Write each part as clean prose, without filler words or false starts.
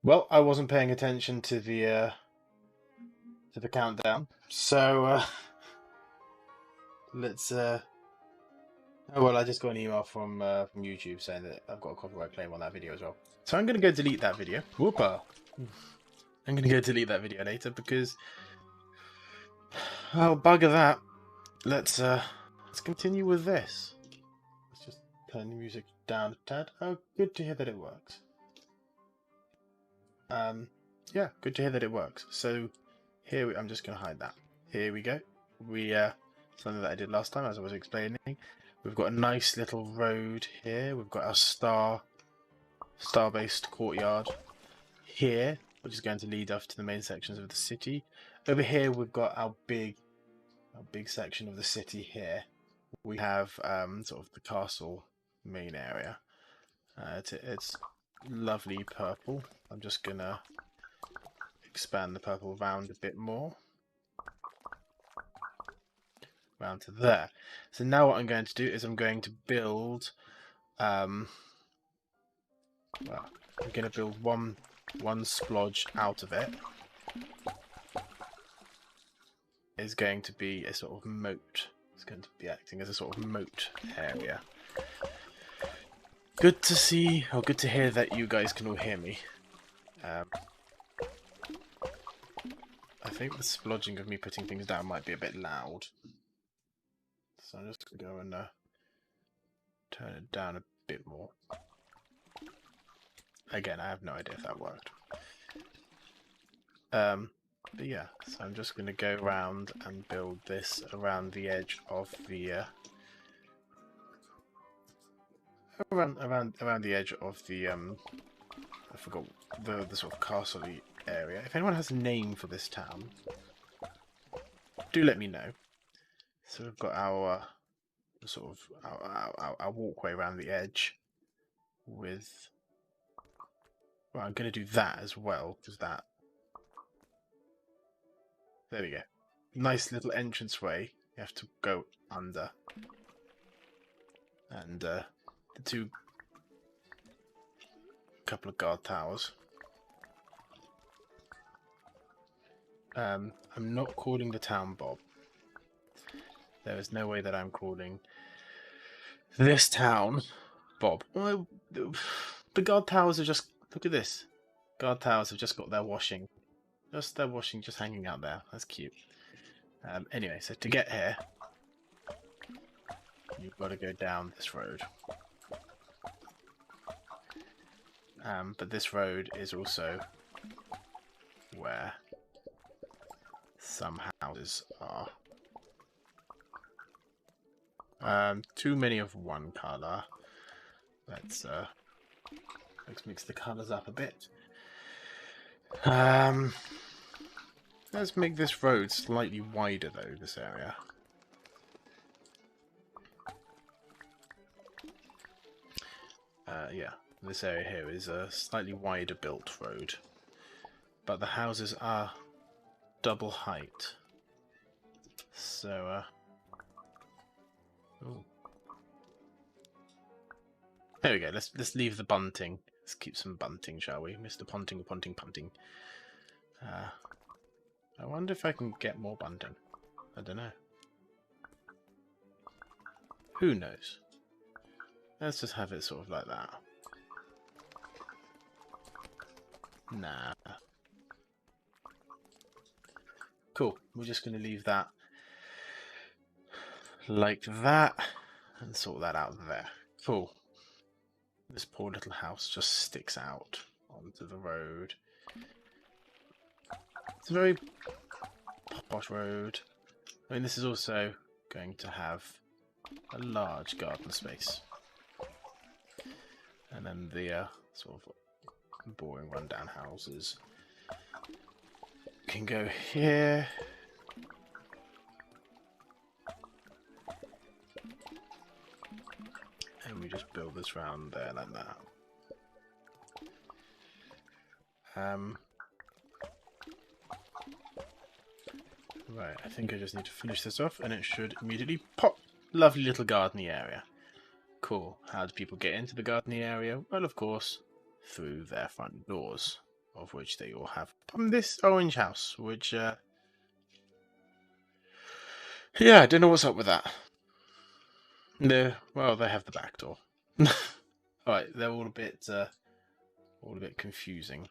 Well, I wasn't paying attention to the countdown, so let's. Oh well, I just got an email from YouTube saying that I've got a copyright claim on that video as well. So I'm gonna go delete that video. Whoopa! I'm gonna go delete that video later because, oh bugger that. Let's continue with this. Let's just turn the music down a tad. Oh, good to hear that it works. Yeah, good to hear that it works. So I'm just going to hide that. Here we go. Something that I did last time, as I was explaining. We've got a nice little road here. We've got our star-based courtyard here, which is going to lead us to the main sections of the city. Over here, we've got our big section of the city here. We have sort of the castle main area. It's lovely purple. I'm just gonna expand the purple round a bit more. Round to there. So now what I'm going to do is I'm going to build well, I'm going to build one splodge out of it. Is going to be a sort of moat. It's going to be acting as a sort of moat area. Good to see, or good to hear that you guys can all hear me. I think the splodging of me putting things down might be a bit loud. So I'm just going to go and turn it down a bit more. Again, I have no idea if that worked. But yeah, so I'm just going to go around and build this around the edge of the around the edge of the I forgot the sort of castle-y area. If anyone has a name for this town, do let me know. So we've got our sort of our walkway around the edge with. Well, I'm going to do that as well because that. There we go. Nice little entranceway. You have to go under, and the couple of guard towers. I'm not calling the town Bob. There is no way that I'm calling this town Bob. Well, the guard towers are just. Look at this. Guard towers have just got their washing. Just their washing just hanging out there. That's cute. Anyway, so to get here, you've got to go down this road. But this road is also where some houses are. Too many of one colour. Let's mix the colours up a bit. Let's make this road slightly wider though, this area. Yeah, this area here is a slightly wider built road. But the houses are double height. So, ooh. There we go. Let's leave the bunting. Let's keep some bunting, shall we, Mr. Ponting, Ponting, Punting. I wonder if I can get more bunting. I don't know. Who knows? Let's just have it sort of like that. Nah. Cool. We're just going to leave that like that and sort that out there. Cool. This poor little house just sticks out onto the road. It's a very posh road. I mean, this is also going to have a large garden space. And then the sort of boring rundown houses can go here. And we just build this round there like that. Right, I think I just need to finish this off and it should immediately pop. Lovely little gardeny area. Cool. How do people get into the gardeny area? Well, of course, through their front doors, of which they all have from this orange house, which, yeah, I don't know what's up with that. No, well, they have the back door. Alright, they're all a bit confusing.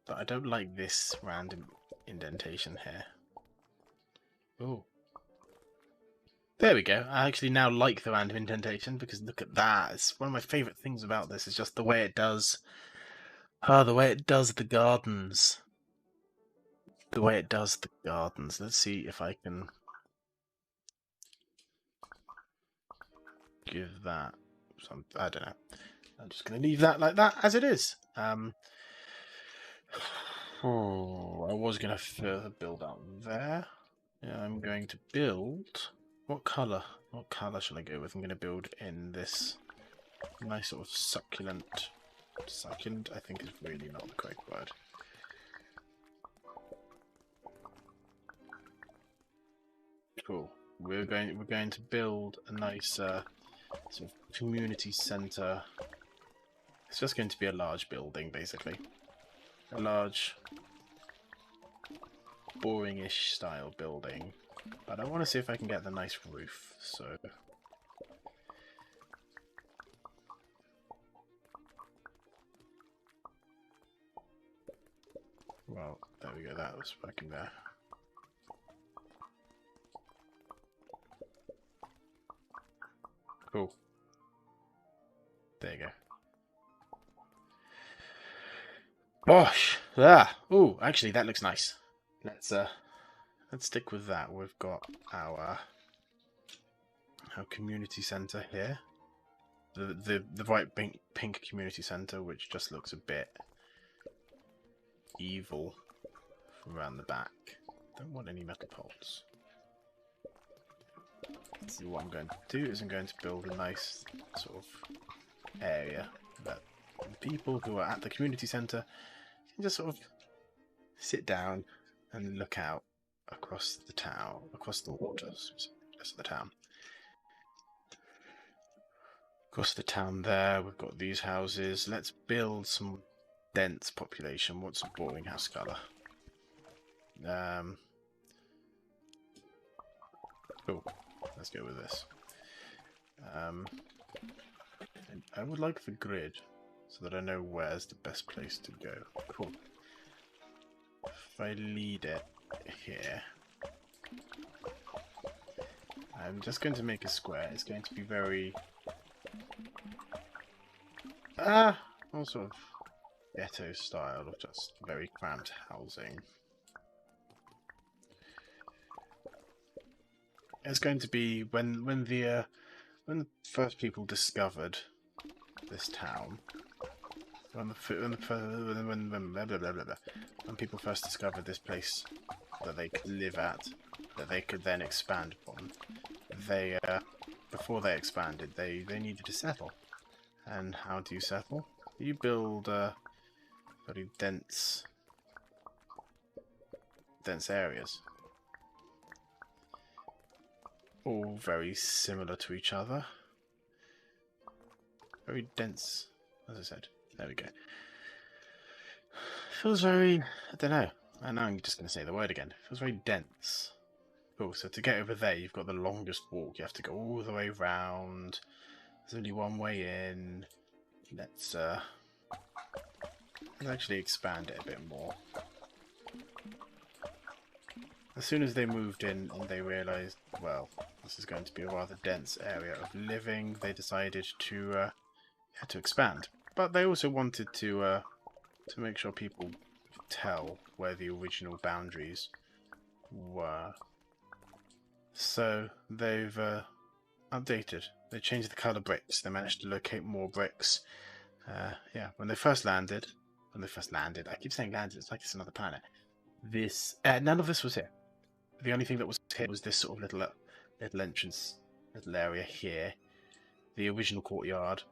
But I don't like this random indentation here. Oh. There we go. I actually now like the random indentation because look at that. It's one of my favourite things about this is just the way it does. The way it does the gardens. The way it does the gardens. Let's see if I can give that some. I don't know. I'm just going to leave that like that as it is. Oh, I was going to further build out there. Yeah, I'm going to build. What colour? What colour shall I go with? I'm going to build in this nice sort of succulent. Succulent, I think, is really not the correct word. Cool. We're going to build a nice sort of community centre. It's just going to be a large building, basically. A large, boring-ish style building. But I want to see if I can get the nice roof, so... Well, there we go, that was working there. Cool. There you go. Bosh! Ah! Ooh, actually that looks nice. Let's stick with that. We've got our community centre here. The bright pink community centre, which just looks a bit evil from around the back. Don't want any metal poles. So what I'm going to do is I'm going to build a nice sort of area that the people who are at the community centre can just sort of sit down and look out across the town, across the waters, just the town. Across the town there, we've got these houses. Let's build some dense population. What's a boring house colour? Cool. Let's go with this. I would like the grid so that I know where's the best place to go. Cool. If I lead it here, I'm just going to make a square. It's going to be very... all sort of ghetto style of just very cramped housing. It's going to be when the first people discovered this town. When people first discovered this place that they could live at, that they could then expand upon, they before they expanded, they needed to settle. And how do you settle? You build very dense areas, all very similar to each other. Very dense, as I said. There we go. Feels very, I don't know. I know I'm just going to say the word again. Feels very dense. Cool, so to get over there, you've got the longest walk. You have to go all the way round. There's only one way in. Let's actually expand it a bit more. As soon as they moved in and they realised, well, this is going to be a rather dense area of living, they decided to expand. But they also wanted to make sure people could tell where the original boundaries were. So they've updated. They changed the colour bricks. They managed to locate more bricks. Yeah, when they first landed, I keep saying landed, it's like it's another planet. This none of this was here. The only thing that was here was this sort of little entrance, little area here, the original courtyard.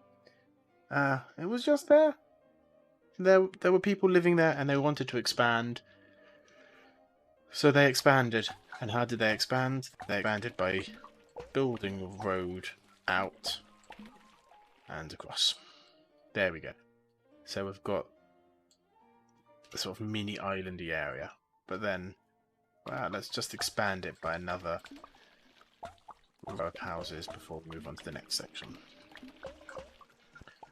It was just there. There were people living there, and they wanted to expand. So they expanded. And how did they expand? They expanded by building a road out and across. There we go. So we've got a sort of mini islandy area. But then, well, let's just expand it by another row of houses before we move on to the next section.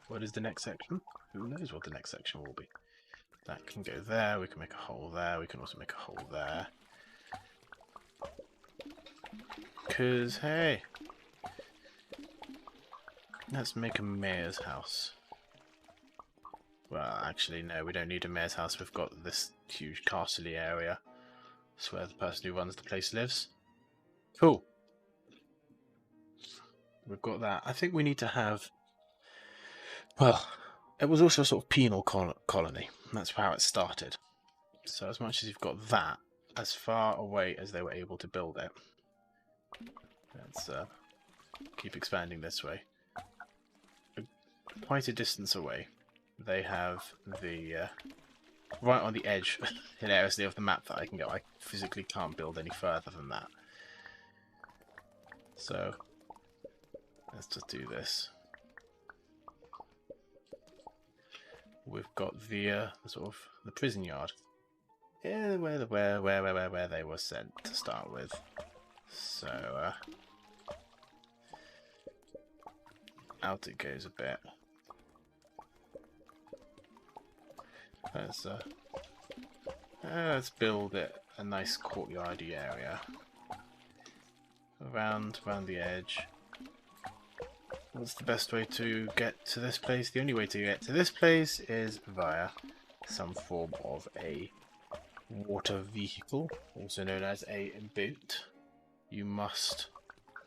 What is the next section? Who knows what the next section will be? That can go there, we can make a hole there, we can also make a hole there. Because, hey, let's make a mayor's house. Well, actually, no, we don't need a mayor's house. We've got this huge castle-y area. That's where the person who runs the place lives. Cool. We've got that. I think we need to have... Well, it was also a sort of penal colony. That's how it started. So as much as you've got that, as far away as they were able to build it, let's keep expanding this way. Quite a distance away, they have the right on the edge, hilariously, of the map that I can go. I physically can't build any further than that. So let's just do this. We've got the sort of the prison yard. Yeah, where they were sent to start with. So out it goes a bit. Let's build it a nice courtyardy area around the edge. What's the best way to get to this place? The only way to get to this place is via some form of a water vehicle, also known as a boat. You must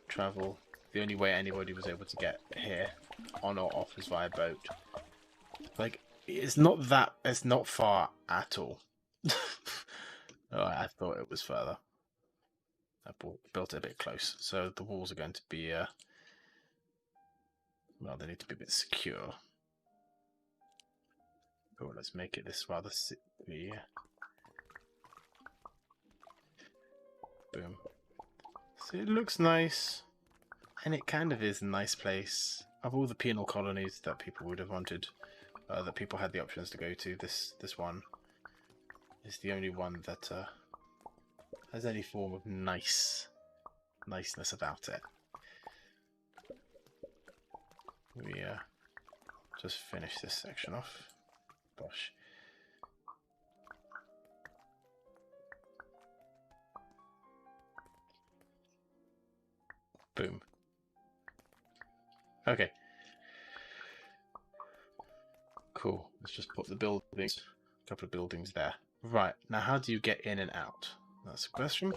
travel. The only way anybody was able to get here, on or off, is via boat. Like, it's not far at all. Oh, I thought it was further. I built it a bit close, so the walls are going to be well, they need to be a bit secure. Oh, let's make it this rather city. Boom. So it looks nice, and it kind of is a nice place. Of all the penal colonies that people would have wanted, that people had the options to go to, this one is the only one that has any form of niceness about it. We just finish this section off. Bosh. Boom. Okay. Cool. Let's just put the buildings, a couple of buildings there. Right, now how do you get in and out? That's the question.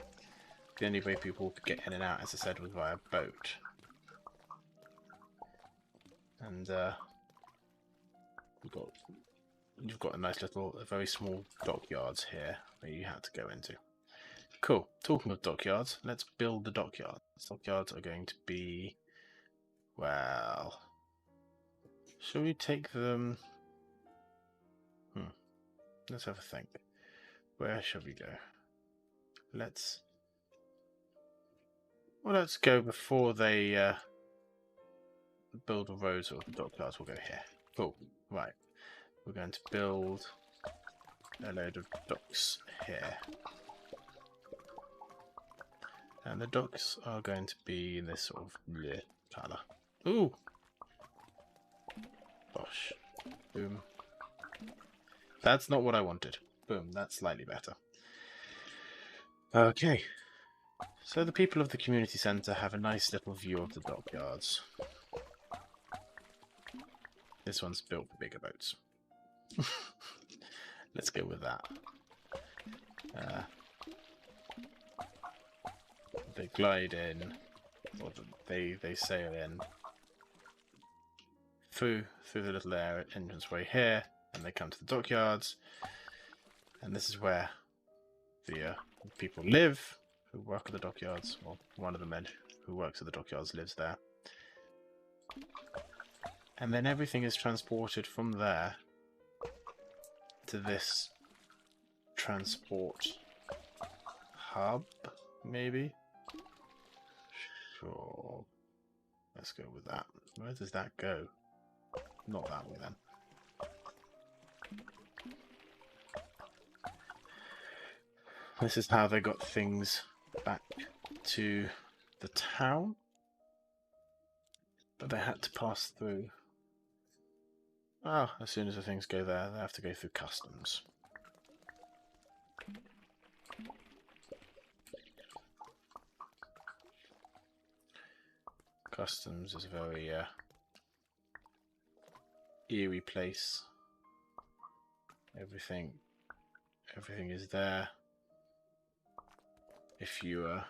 The only way people could get in and out, as I said, was via boat. And you've got a nice little, a very small dockyards here where you had to go into. Cool. Talking of dockyards, let's build the dockyards. Dockyards are going to be, well, shall we take them? Let's have a think. Where shall we go? Let's go before they build the roads or the dockyards. We'll go here. Cool. Right. We're going to build a load of docks here. And the docks are going to be in this sort of bleh colour. Ooh! Bosh. Boom. That's not what I wanted. Boom, that's slightly better. Okay. So the people of the community centre have a nice little view of the dockyards. This one's built for bigger boats. Let's go with that. They glide in, or they sail in through the little entranceway here, and they come to the dockyards, and this is where the people live who work at the dockyards. Well, one of the men who works at the dockyards lives there, and then everything is transported from there to this transport hub, maybe. Sure. Let's go with that. Where does that go? Not that way then. This is how they got things back to the town. But they had to pass through. Oh, as soon as the things go there, they have to go through customs. Customs is a very eerie place. Everything is there. If you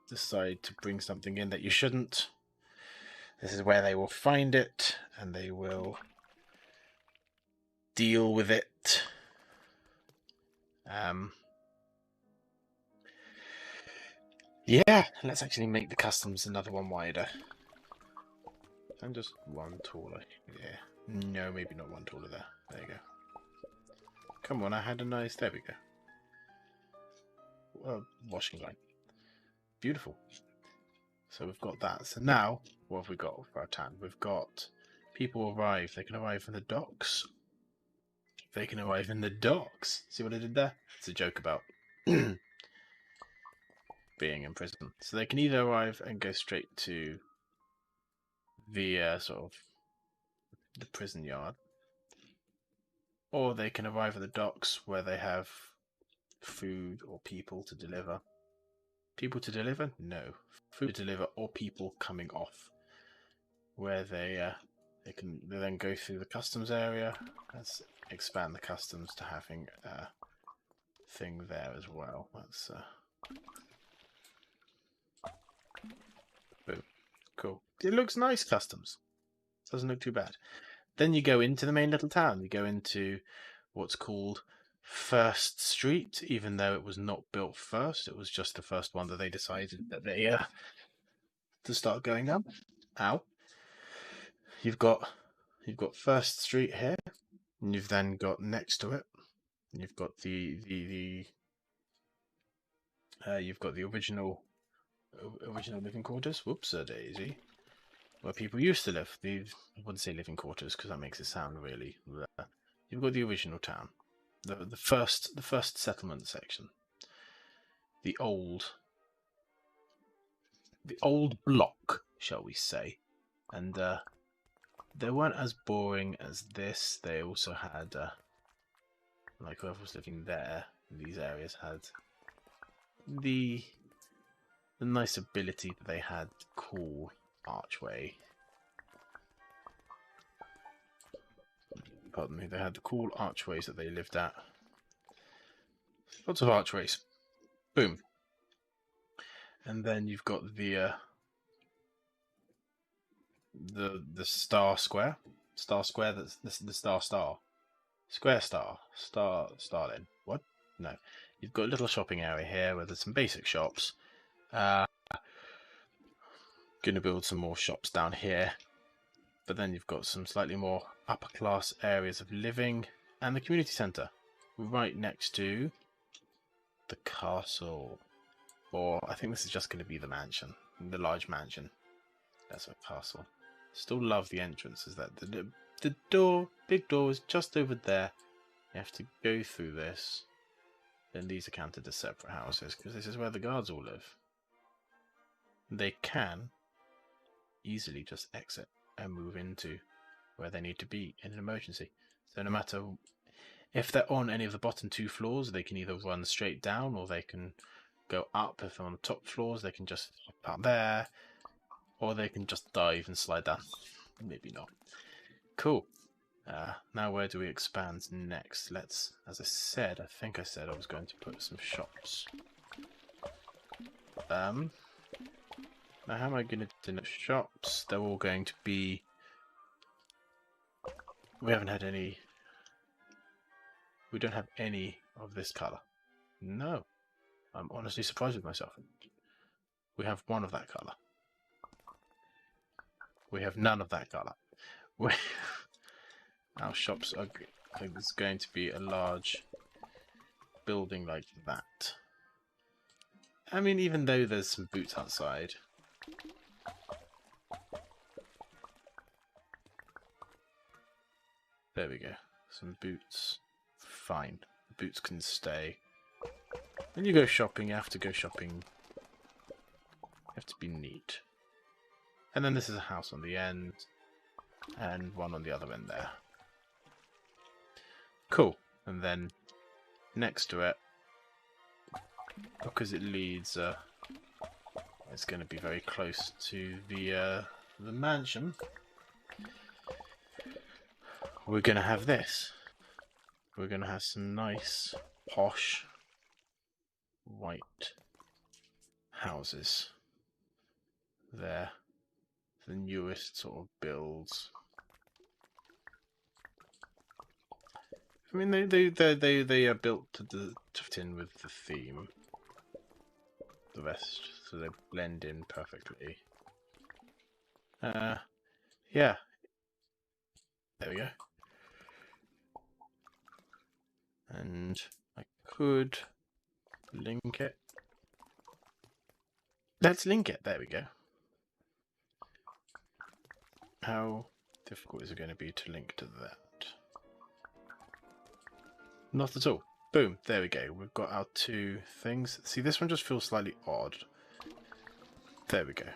decide to bring something in that you shouldn't, this is where they will find it and they will deal with it. Yeah, let's actually make the customs another one wider. And just one taller. Yeah. No, maybe not one taller there. There you go. Come on, I had a nice... There we go. Well, washing line. Beautiful. So we've got that. So now, what have we got for our town? We've got people arrive. They can arrive in the docks. They can arrive in the docks. See what I did there? It's a joke about being in prison. So they can either arrive and go straight to the sort of the prison yard, or they can arrive at the docks where they have food or people to deliver. People to deliver? No. Food to deliver or people coming off, where they then go through the customs area. Let's expand the customs to having a thing there as well. That's boom. Cool. It looks nice, customs. Doesn't look too bad. Then you go into the main little town. You go into what's called First Street, even though it was not built first. It was just the first one that they decided that they to start going down. Ow. You've got First Street here, and you've then got next to it. You've got the original living quarters. Whoops, a daisy. Where people used to live. I wouldn't say living quarters because that makes it sound really. You've got the original town, the first settlement section, the old block, shall we say? And they weren't as boring as this. They also had like whoever was living there in these areas had the nice ability that they had cool archway. pardon me, they had the cool archways that they lived at. Lots of archways. Boom. And then you've got the star square. Star square, that's the star. Square star. Starling. What? No. You've got a little shopping area here where there's some basic shops. Gonna build some more shops down here. But then you've got some slightly more upper class areas of living and the community centre. Right next to the castle. Or I think this is just going to be the mansion. The large mansion. That's a castle. Still love the entrance. Is that the door, big door is just over there. You have to go through this. Then these are counted as separate houses because this is where the guards all live. They can easily just exit and move into where they need to be in an emergency. So no matter if they're on any of the bottom 2 floors, they can either run straight down or they can go up. If they're on the top floors, they can just hop out there, or they can just dive and slide down. Maybe not. Cool. Now where do we expand next? Let's, as I said, I think I said I was going to put some shops. Now how am I going to do the shops? They're all going to be... We haven't had any... We don't have any of this colour. No. I'm honestly surprised with myself. We have one of that colour. We have none of that colour. Our shops are... There's going to be a large building like that. I mean, even though there's some boots outside... There we go. Some boots. Fine. The boots can stay. When you go shopping, you have to go shopping. You have to be neat. And then this is a house on the end. And one on the other end there. Cool. And then next to it, because it leads... it's going to be very close to the mansion. We're going to have this. We're going to have some nice, posh, white houses. They're the newest sort of builds. I mean, they are built to fit in with the theme. The rest, so they blend in perfectly. Yeah. There we go. And I could link it. Let's link it. There we go. How difficult is it going to be to link to that? Not at all. Boom. There we go. We've got our 2 things. See, this one just feels slightly odd. There we go.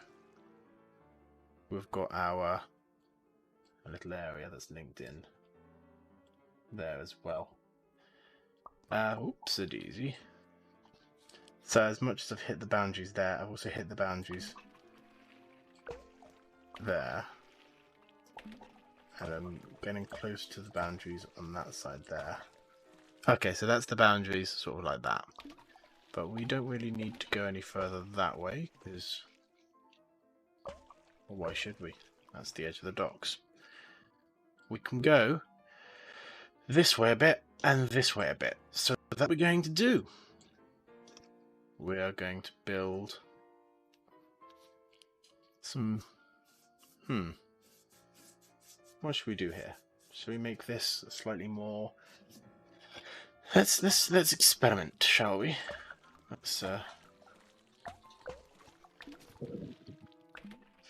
We've got our a little area that's linked in there as well. Oops-a-daisy. So as much as I've hit the boundaries there, I've also hit the boundaries there. And I'm getting close to the boundaries on that side there. Okay, so that's the boundaries, sort of like that. But we don't really need to go any further that way, because... Well, why should we? That's the edge of the docks. We can go this way a bit, and this way a bit. So that we're going to do. We are going to build some... What should we do here? Should we make this slightly more... Let's experiment, shall we? Let's if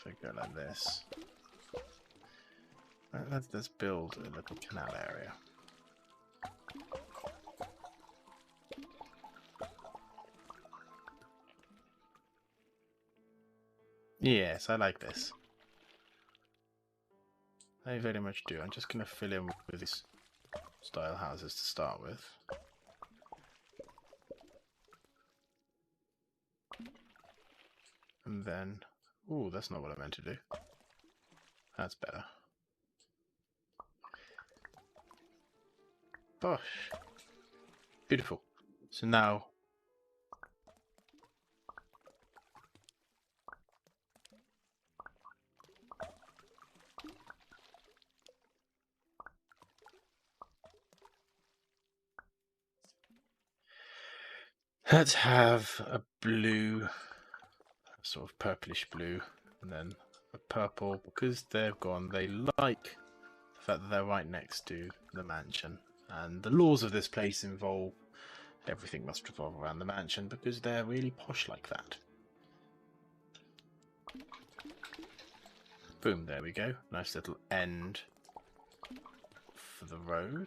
I go like this. Let's build a little canal area. Yes, I like this. I very much do. I'm just going to fill in with these style houses to start with. And then... Ooh, that's not what I meant to do. That's better. Bosh. Beautiful. So now let's have a blue, sort of purplish blue, and then a purple, because they've gone. They like the fact that they're right next to the mansion, and the laws of this place involve everything must revolve around the mansion because they're really posh like that. Boom, there we go. Nice little end for the road,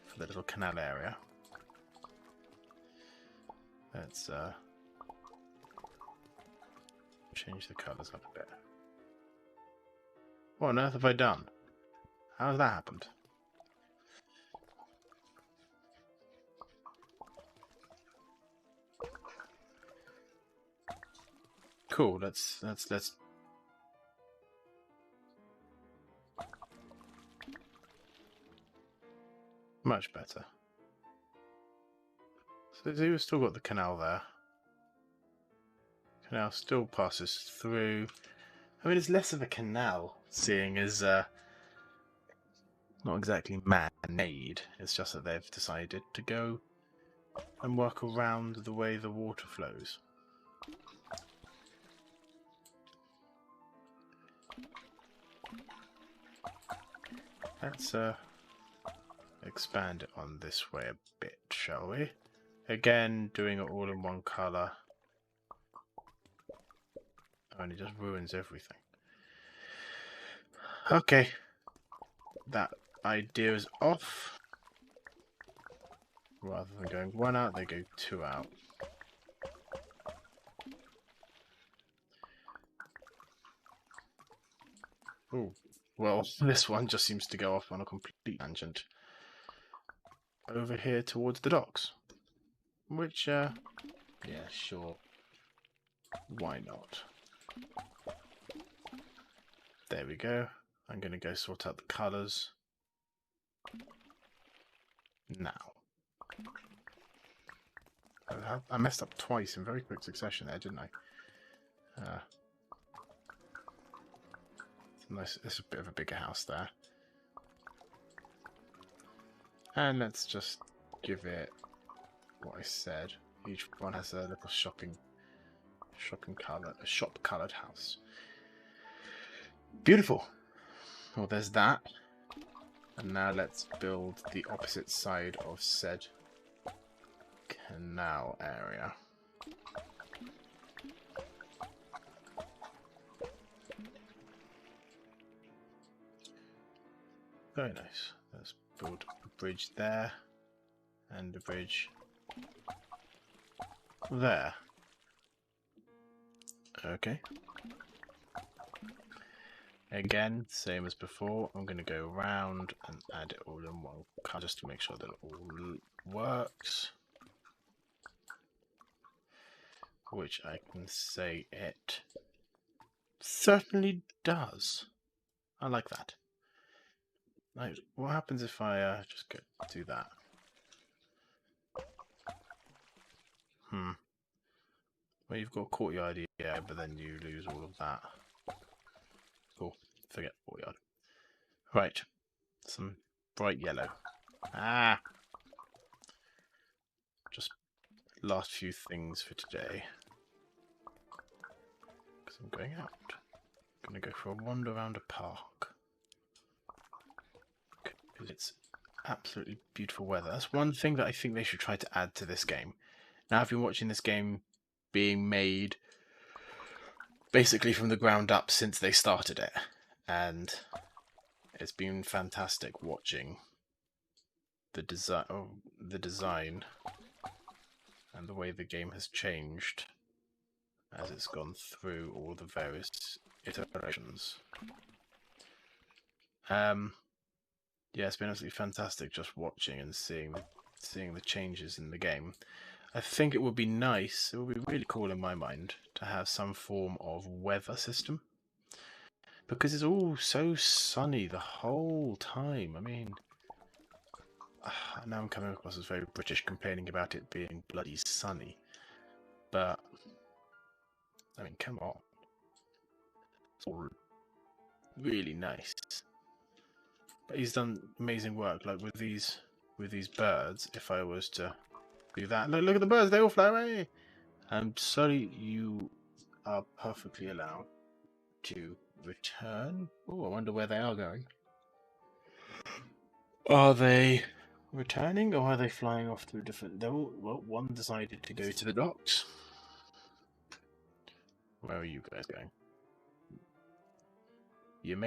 for the little canal area. Let's change the colours up a bit. What on earth have I done? How has that happened? Cool, let's much better. So we've still got the canal there. Canal still passes through. I mean, it's less of a canal, seeing as not exactly man-made. It's just that they've decided to go and work around the way the water flows. Let's expand it on this way a bit, shall we? Again, doing it all in one colour only just ruins everything. Okay, that idea is off. Rather than going one out, they go two out. Ooh, well, this one just seems to go off on a complete tangent. Over here towards the docks. Which, yeah, sure. Why not? There we go. I'm going to go sort out the colours. Now. I messed up twice in very quick succession there, didn't I? Nice. It's a bit of a bigger house there. And let's just give it what I said. Each one has a little shop coloured house. Beautiful. Well, there's that. And now let's build the opposite side of said canal area. Very nice. Let's build a bridge there and a bridge there. Okay. Again, same as before, I'm going to go around and add it all in one color just to make sure that it all works. Which I can say it certainly does. I like that. Right, what happens if I just do that? Well, you've got courtyard here, but then you lose all of that. Cool. Forget courtyard. Right. Some bright yellow. Ah! Just last few things for today. Because I'm going out. I'm going to go for a wander around a park. Because it's absolutely beautiful weather. That's one thing that I think they should try to add to this game. Now, I've been watching this game being made basically from the ground up since they started it, and it's been fantastic watching the design and the way the game has changed as it's gone through all the various iterations. Yeah, it's been absolutely fantastic just watching and seeing the changes in the game. I think it would be nice, it would be really cool in my mind, to have some form of weather system. Because it's all so sunny the whole time. I mean, Now I'm coming across as very British, complaining about it being bloody sunny. But I mean, come on, it's all really nice. But he's done amazing work, like with these birds. If I was to do that, look at the birds; they all fly away. I'm sorry, you are perfectly allowed to return. Oh, I wonder where they are going. Are they returning, or are they flying off to a different? Well, one decided to go to the docks. Where are you guys going?